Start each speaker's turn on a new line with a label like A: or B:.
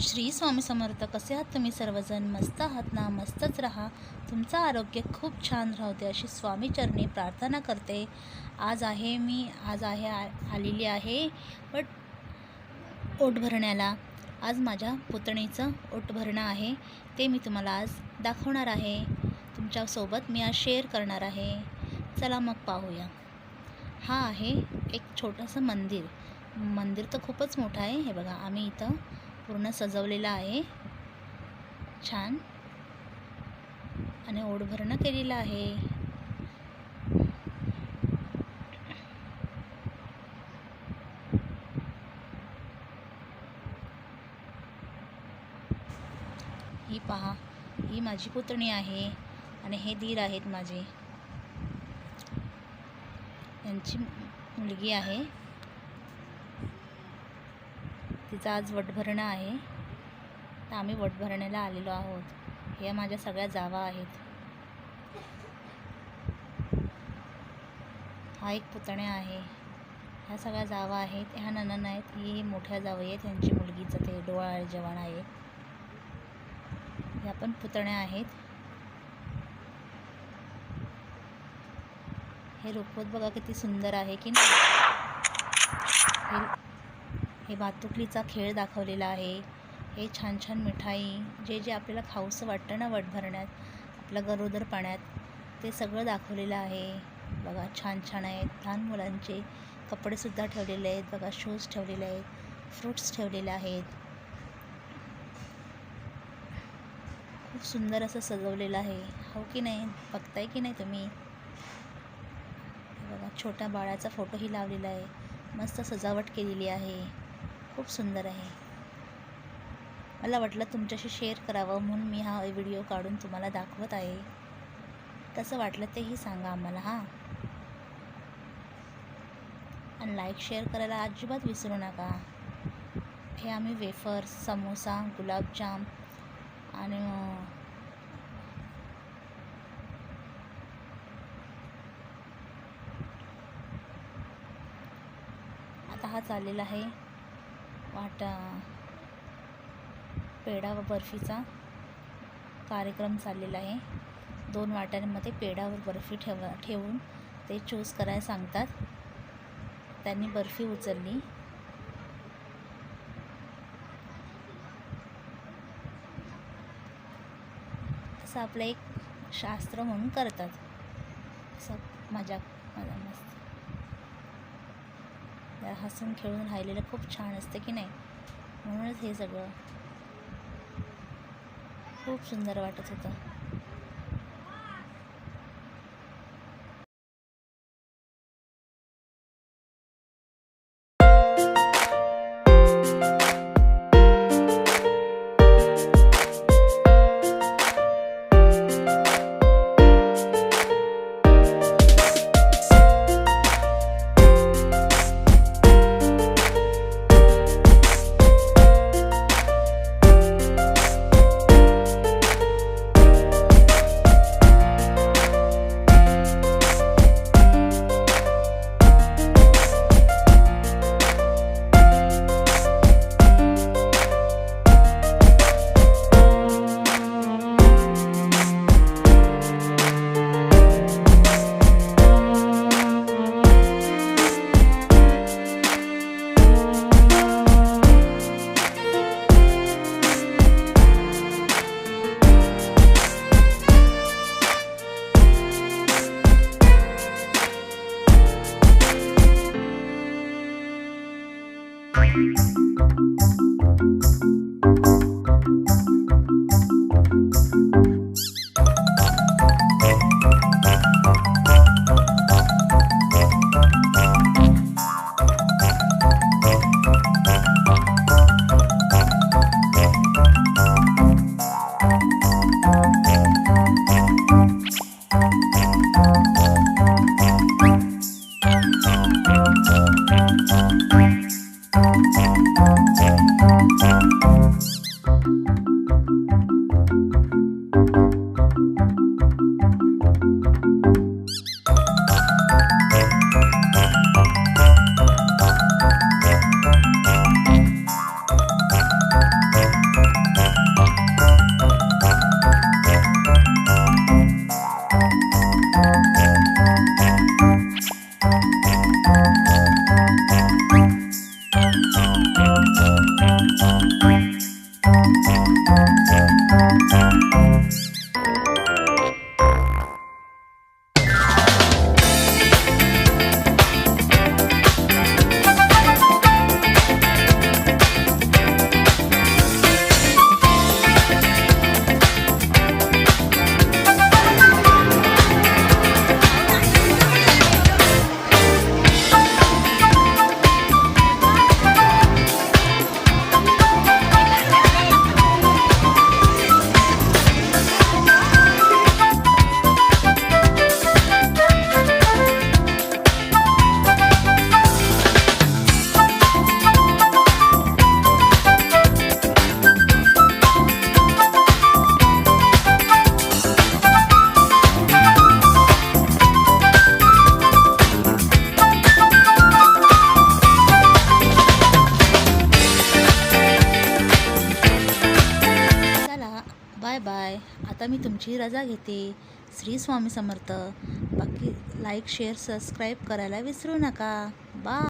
A: श्री स्वामी समर्थ. कसे आहात तुम्ही सर्वजण? मस्त आहात ना? मस्तच राहा. तुमचं आरोग्य खूप छान राहू दे अशी स्वामी चरणी प्रार्थना करते. आज आलेली आहे ओट भरण्याला. आज माझ्या पुतणीचं ओट भरणं आहे, ते मी तुम्हाला आज दाखवणार आहे. तुमच्यासोबत मी आज शेअर करणार आहे. चला मग पाहूया. हा आहे एक छोटंसं मंदिर तर खूपच मोठं आहे. हे बघा, आम्ही इथं पूर्ण सजवलेलं आहे छान, आणि ओट भरणं केलेलं आहे. ही पहा, ही माझी पुतणी आहे आणि हे दीर आहेत माझे. यांची मुलगी आहे, तिचं आज वटभरणं आहे, तर आम्ही वटभरण्याला आलेलो आहोत. ह्या माझ्या सगळ्या जावा आहेत. हा एक पुतण्या आहे. ह्या सगळ्या जावा आहेत. ह्या नणंद आहेत. ही मोठ्या जावई आहेत. त्यांची मुलगीचं ते डोळा जवान आहे. ह्या पण पुतण्या आहेत. हे रुखवत बघा किती सुंदर आहे की नाही. हे भातुकलीचा खेळ दाखवलेला आहे. हे छान छान मिठाई, जे आपल्याला खाऊसं वाटतं ना वटभरण्यात, आपल्या गरोदर पाण्यात, ते सगळं दाखवलेलं आहे. बघा छान छान आहेत. लहान मुलांचे कपडेसुद्धा ठेवलेले आहेत. बघा शूज ठेवलेले आहेत, फ्रूट्स ठेवलेले आहेत. खूप सुंदर असं सजवलेलं आहे, हो की नाही? बघताय की नाही तुम्ही? बघा छोट्या बाळाचा फोटोही लावलेला आहे. मस्त सजावट केलेली आहे. खूप सुंदर आहे. मला वाटलं तुमच्याशी शेअर करावं, म्हणून मी हा व्हिडिओ काढून तुम्हाला दाखवत आहे. कसं वाटलं तेही सांगा आम्हाला. आणि लाईक शेअर करायला अजिबात विसरू नका. हे आम्ही वेफर्स, समोसा, गुलाबजाम आणि आता हा चाललेला आहे पेढा व बर्फीचा कार्यक्रम चाललेला आहे. 2 वाट्यांमध्ये पेढा व बर्फी ठेवून ते चूज करायला सांगतात. त्यांनी बर्फी उचलली. असं आपलं एक शास्त्र म्हणून करतात. असं मजा मस्त हसून खेळून राहिलेलं खूप छान असतं की नाही? म्हणूनच हे सगळं खूप सुंदर वाटत होतं. Bye bye. आता मी तुमची रजा घेते. श्री स्वामी समर्थ. बाकी लाईक शेअर सबस्क्राईब करायला विसरू नका. बाय.